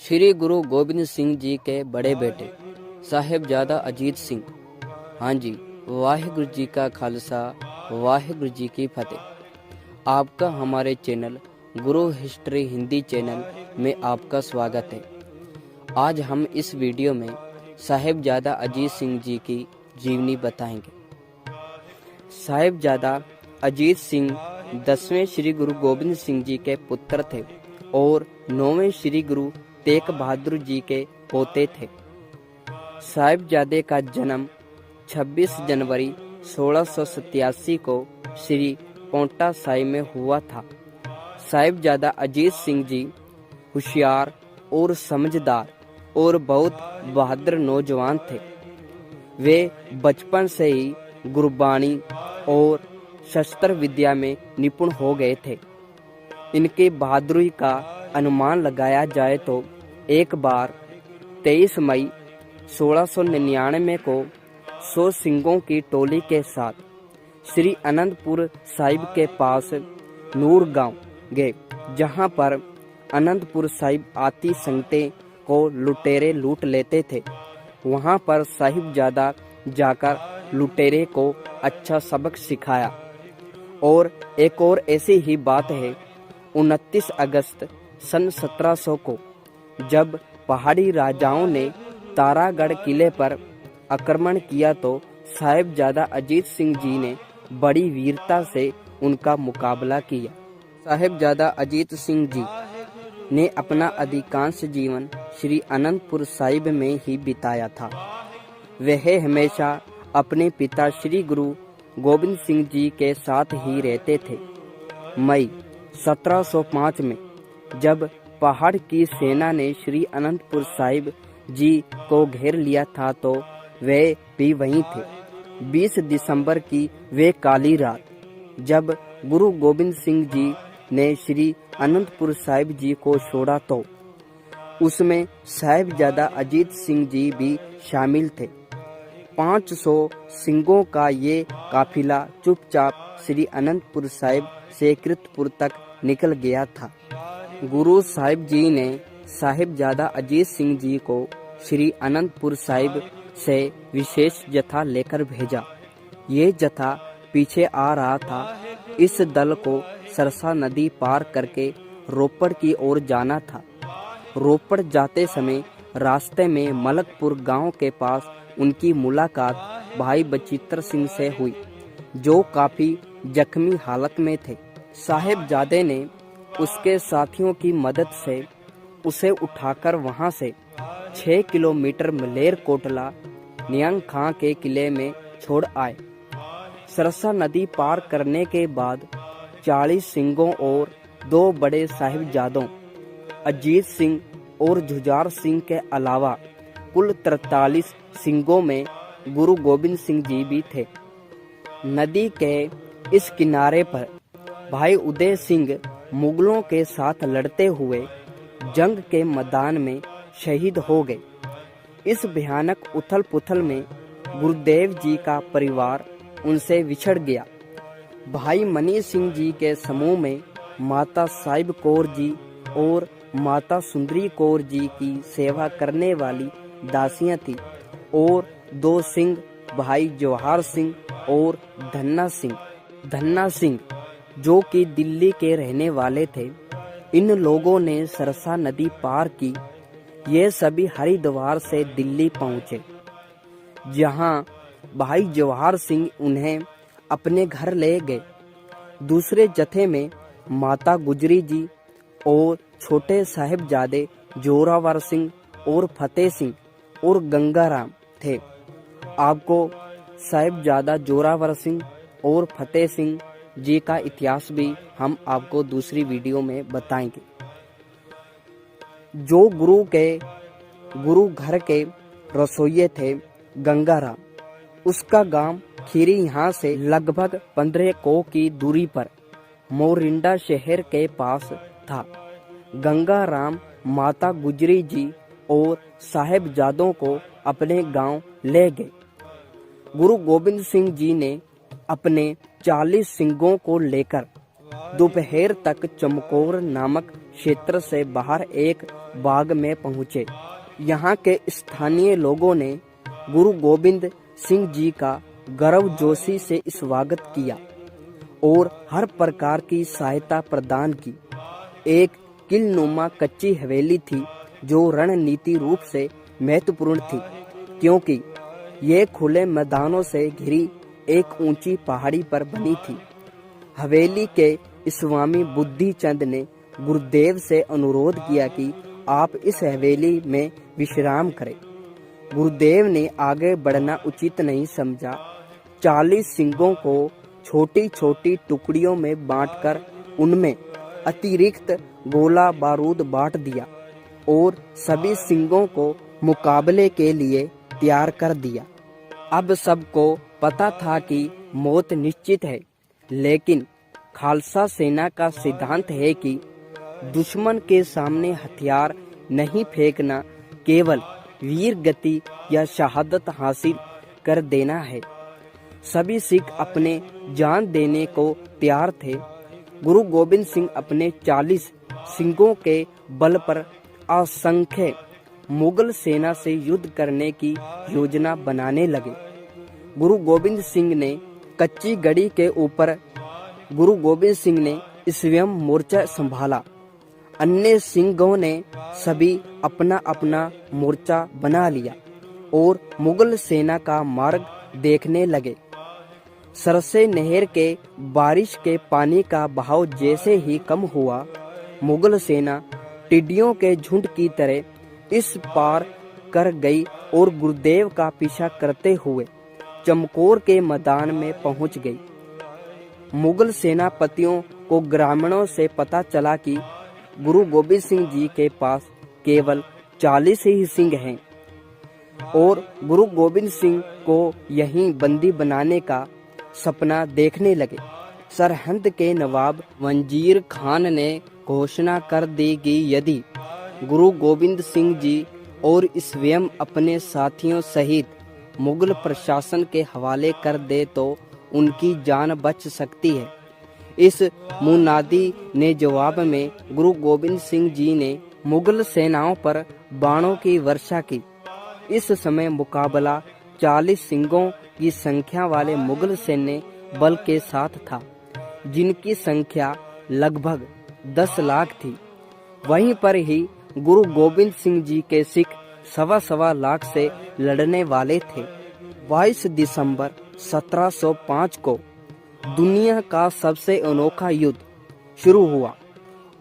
श्री गुरु गोबिंद सिंह जी के बड़े बेटे साहिबजादा अजीत सिंह। हाँ जी, वाहिगुरु जी का खालसा वाहिगुरु जी की फतेह। आपका हमारे चैनल गुरु हिस्ट्री हिंदी चैनल में आपका स्वागत है। आज हम इस वीडियो में साहिबजादा अजीत सिंह जी की जीवनी बताएंगे। साहिबजादा अजीत सिंह 10वें श्री गुरु गोबिंद सिंह जी के पुत्र थे और 9वें श्री गुरु तेग बहादुर जी के पोते थे। साहिबजादे का जन्म 26 जनवरी 1687 को श्री पोंटा साहिब में हुआ था। साहिबजादा अजीत सिंह जी होशियार और समझदार और बहुत बहादुर नौजवान थे। वे बचपन से ही गुरबाणी और शस्त्र विद्या में निपुण हो गए थे। इनके बहादुरी का अनुमान लगाया जाए तो एक बार 23 मई 1699 को 100 सिंगों की टोली के साथ श्री अनंतपुर साहिब के पास नूर गांव गए, जहां पर अनंतपुर साहिब आती संगते को लुटेरे लूट लेते थे। वहां पर साहिबजादा जाकर लुटेरे को अच्छा सबक सिखाया। और एक और ऐसी ही बात है, 29 अगस्त सन 1700 को जब पहाड़ी राजाओं ने तारागढ़ किले पर आक्रमण किया तो साहिबजादा अजीत सिंह जी ने बड़ी वीरता से उनका मुकाबला किया। साहिबजादा अजीत सिंह जी ने अपना अधिकांश जीवन श्री अनंतपुर साहिब में ही बिताया था। वह हमेशा अपने पिता श्री गुरु गोबिंद सिंह जी के साथ ही रहते थे। मई 1705 में जब पहाड़ की सेना ने श्री अनंतपुर साहिब जी को घेर लिया था तो वे भी वहीं थे। 20 दिसंबर की वे काली रात जब गुरु गोबिंद सिंह जी ने श्री अनंतपुर साहिब जी को छोड़ा तो उसमें साहिबजादा अजीत सिंह जी भी शामिल थे। 500 सिंगों का ये काफिला चुपचाप श्री अनंतपुर साहिब से कीरतपुर तक निकल गया था। गुरु साहिब जी ने साहिबजादा अजीत सिंह जी को श्री अनंतपुर साहिब से विशेष जत्था लेकर भेजा। ये जत्था पीछे आ रहा था। इस दल को सरसा नदी पार करके रोपड़ की ओर जाना था। रोपड़ जाते समय रास्ते में मलकपुर गांव के पास उनकी मुलाकात भाई बचित्र सिंह से हुई, जो काफी जख्मी हालत में थे। साहिबजादे ने उसके साथियों की मदद से उसे उठाकर वहां से 6 किलोमीटर मलेर कोटला नियंग खां के किले में छोड़ आए। सरसा नदी पार करने के बाद 40 सिंगों और 2 बड़े साहिबजादों अजीत सिंह और जुझार सिंह के अलावा कुल 43 सिंगों में गुरु गोबिंद सिंह जी भी थे। नदी के इस किनारे पर भाई उदय सिंह मुगलों के साथ लड़ते हुए जंग के मैदान में शहीद हो गए। इस भयानक उथल पुथल में गुरुदेव जी का परिवार उनसे विछड़ गया। भाई मनी सिंह जी के समूह में माता साहिब कौर जी और माता सुंदरी कौर जी की सेवा करने वाली दासियां थी और 2 सिंह भाई जवाहर सिंह और धन्ना सिंह जो कि दिल्ली के रहने वाले थे। इन लोगों ने सरसा नदी पार की। ये सभी हरिद्वार से दिल्ली पहुंचे, जहां भाई जवाहर सिंह उन्हें अपने घर ले गए। दूसरे जत्थे में माता गुजरी जी और छोटे साहिबजादे जोरावर सिंह और फतेह सिंह और गंगाराम थे। आपको साहिबजादा जोरावर सिंह और फतेह सिंह जी का इतिहास भी हम आपको दूसरी वीडियो में बताएंगे। जो गुरु घर के रसोइये थे गंगाराम, उसका गांव खीरी यहाँ से लगभग 15 कोह की दूरी पर मोरिंडा शहर के पास था। गंगाराम माता गुजरी जी और साहिबजादों को अपने गांव ले गए। गुरु गोबिंद सिंह जी ने अपने 40 सिंगों को लेकर दोपहर तक चमकौर नामक क्षेत्र से बाहर एक बाग में पहुँचे। यहाँ के स्थानीय लोगों ने गुरु गोविंद सिंह जी का गर्मजोशी से स्वागत किया और हर प्रकार की सहायता प्रदान की। एक किलनुमा कच्ची हवेली थी जो रणनीति रूप से महत्वपूर्ण थी, क्योंकि ये खुले मैदानों से घिरी एक ऊंची पहाड़ी पर बनी थी। हवेली के स्वामी बुद्धि चंद ने गुरुदेव से अनुरोध किया कि आप इस हवेली में विश्राम करें। गुरुदेव ने आगे बढ़ना उचित नहीं समझा। 40 सिंगों को छोटी छोटी टुकड़ियों में बांटकर उनमें अतिरिक्त गोला बारूद बांट दिया और सभी सिंगों को मुकाबले के लिए तैयार कर दिया। अब सबको पता था कि मौत निश्चित है, लेकिन खालसा सेना का सिद्धांत है कि दुश्मन के सामने हथियार नहीं फेंकना, केवल वीर गति या शहादत हासिल कर देना है। सभी सिख अपने जान देने को तैयार थे। गुरु गोविंद सिंह अपने 40 सिंगों के बल पर असंख्य मुगल सेना से युद्ध करने की योजना बनाने लगे। गुरु गोविंद सिंह ने कच्ची गढ़ी के ऊपर गुरु गोविंद सिंह ने स्वयं मोर्चा संभाला। अन्य सिंहों ने सभी अपना अपना मोर्चा बना लिया और मुगल सेना का मार्ग देखने लगे। सरसे नहर के बारिश के पानी का बहाव जैसे ही कम हुआ, मुगल सेना टिड्डियों के झुंड की तरह इस पार कर गई और गुरुदेव का पीछा करते हुए चमकौर के मैदान में पहुंच गई। मुगल सेनापतियों को ग्रामीणों से पता चला कि गुरु गोविंद सिंह जी के पास केवल 40 ही सिंह हैं और गुरु गोविंद सिंह को यहीं बंदी बनाने का सपना देखने लगे। सरहिंद के नवाब वजीर खान ने घोषणा कर दी कि यदि गुरु गोविंद सिंह जी और स्वयं अपने साथियों सहित मुगल प्रशासन के हवाले कर दे तो उनकी जान बच सकती है। इस मुनादी ने जवाब में गुरु गोविंद सिंह जी ने मुगल सेनाओं पर बाणों की वर्षा की। इस समय मुकाबला 40 सिंहों की संख्या वाले मुगल सैन्य बल के साथ था, जिनकी संख्या लगभग 10 लाख थी। वहीं पर ही गुरु गोविंद सिंह जी के सिख 1.25 लाख से लड़ने वाले थे। 22 दिसंबर 1705 को दुनिया का सबसे अनोखा युद्ध शुरू हुआ।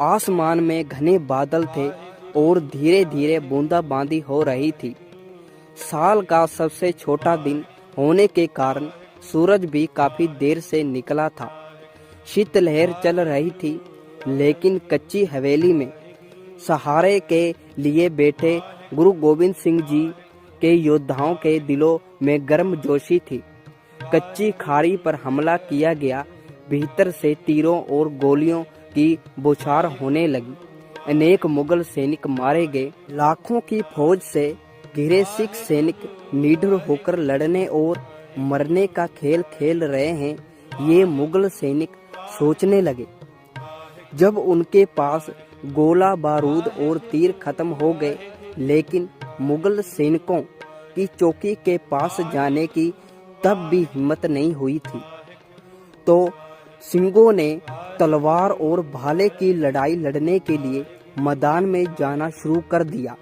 आसमान में घने बादल थे और धीरे धीरे बूंदाबांदी हो रही थी। साल का सबसे छोटा दिन होने के कारण सूरज भी काफी देर से निकला था। शीतलहर चल रही थी, लेकिन कच्ची हवेली में सहारे के लिए बैठे गुरु गोविंद सिंह जी के योद्धाओं के दिलों में गर्मजोशी थी। कच्ची खाड़ी पर हमला किया गया। भीतर से तीरों और गोलियों की बौछार होने लगी। अनेक मुगल सैनिक मारे गए। लाखों की फौज से घिरे सिख सैनिक निडर होकर लड़ने और मरने का खेल खेल रहे हैं, ये मुगल सैनिक सोचने लगे। जब उनके पास गोला बारूद और तीर खत्म हो गए, लेकिन मुगल सैनिकों की चौकी के पास जाने की तब भी हिम्मत नहीं हुई थी, तो सिंहों ने तलवार और भाले की लड़ाई लड़ने के लिए मैदान में जाना शुरू कर दिया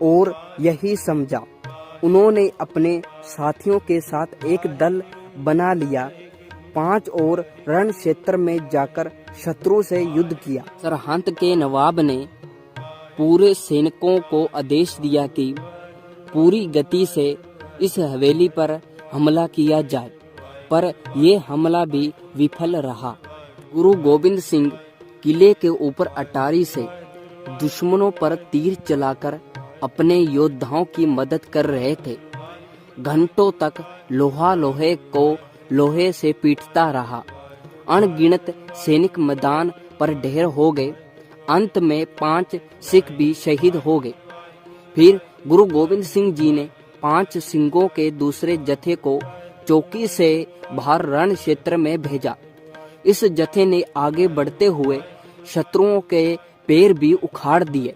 और यही समझा। उन्होंने अपने साथियों के साथ एक दल बना लिया। 5 और रण क्षेत्र में जाकर शत्रु से युद्ध किया। सरहिंद के नवाब ने पूरे सैनिकों को आदेश दिया कि पूरी गति से इस हवेली पर हमला किया जाए, पर यह हमला भी विफल रहा। गुरु गोविंद सिंह किले के ऊपर अटारी से दुश्मनों पर तीर चलाकर अपने योद्धाओं की मदद कर रहे थे। घंटों तक लोहा लोहे को लोहे से पीटता रहा। अनगिनत सैनिक मैदान पर ढेर हो गए। अंत में 5 सिख भी शहीद हो गए। फिर गुरु गोविंद सिंह जी ने 5 सिंहों के दूसरे जत्थे को चौकी से बाहर रण क्षेत्र में भेजा। इस जत्थे ने आगे बढ़ते हुए शत्रुओं के पैर भी उखाड़ दिए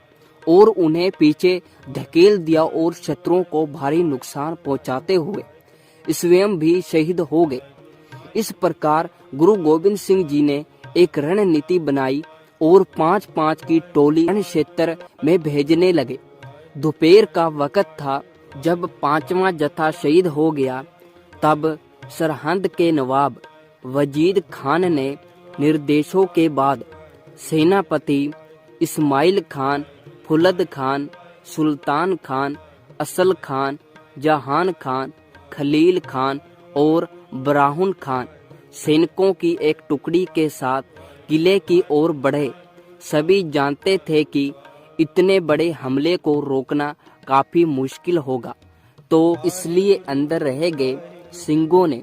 और उन्हें पीछे धकेल दिया और शत्रुओं को भारी नुकसान पहुंचाते हुए स्वयं भी शहीद हो गए। इस प्रकार गुरु गोविंद सिंह जी ने एक रणनीति बनाई और 5-5 की टोली रण क्षेत्र में भेजने लगे। दोपहर का वक्त था। जब 5वां जत्था शहीद हो गया तब सरहंद के नवाब वजीद खान ने निर्देशों के बाद सेनापति इस्माइल खान, फुलद खान, सुल्तान खान, असल खान, जहान खान, खलील खान और ब्राहुन खान सैनिकों की एक टुकड़ी के साथ किले की ओर बढ़े। सभी जानते थे कि इतने बड़े हमले को रोकना काफी मुश्किल होगा, तो इसलिए अंदर रह गए सिंहों ने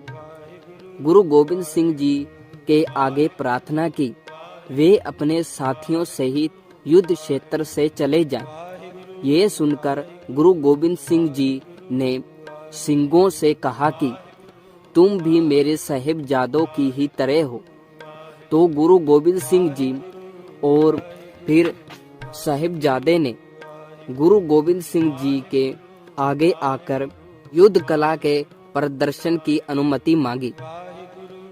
गुरु गोविंद सिंह जी के आगे प्रार्थना की वे अपने साथियों सहित युद्ध क्षेत्र से चले जाएं। ये सुनकर गुरु गोविंद सिंह जी ने सिंहों से कहा कि तुम भी मेरे साहिबजादों की ही तरह हो। तो गुरु गोविंद सिंह जी और फिर साहिबजादे ने गुरु गोविंद सिंह जी के आगे आकर युद्ध कला के प्रदर्शन की अनुमति मांगी,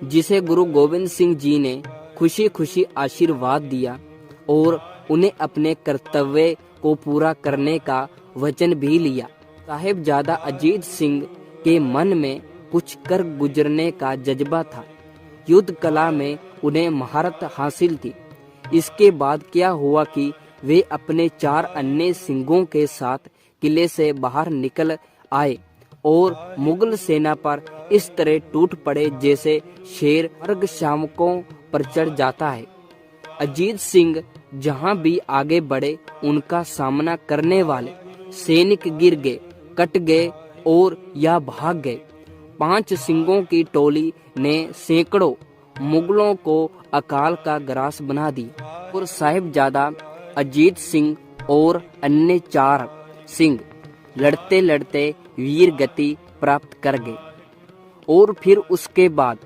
जिसे गुरु गोविंद सिंह जी ने खुशी खुशी आशीर्वाद दिया और उन्हें अपने कर्तव्य को पूरा करने का वचन भी लिया। साहिबजादा अजीत सिंह के मन में कुछ कर गुजरने का जज्बा था। युद्ध कला में उन्हें महारत हासिल थी। इसके बाद क्या हुआ कि वे अपने 4 अन्य सिंहों के साथ किले से बाहर निकल आए और मुगल सेना पर इस तरह टूट पड़े जैसे शेर अर्घ शावकों पर चढ़ जाता है। अजीत सिंह जहां भी आगे बढ़े उनका सामना करने वाले सैनिक गिर गए, कट गए और या भाग गए। 5 सिंहों की टोली ने सैकड़ों मुगलों को अकाल का ग्रास बना दिया और साहिबजादा अजीत सिंह और अन्य 4 सिंह लड़ते लड़ते वीर गति प्राप्त कर गए। और फिर उसके बाद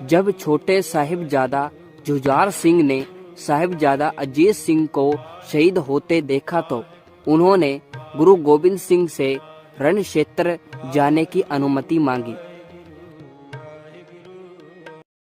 जब छोटे साहिबजादा जुझार सिंह ने साहिबजादा अजीत सिंह को शहीद होते देखा तो उन्होंने गुरु गोविंद सिंह से रण क्षेत्र जाने की अनुमति मांगी।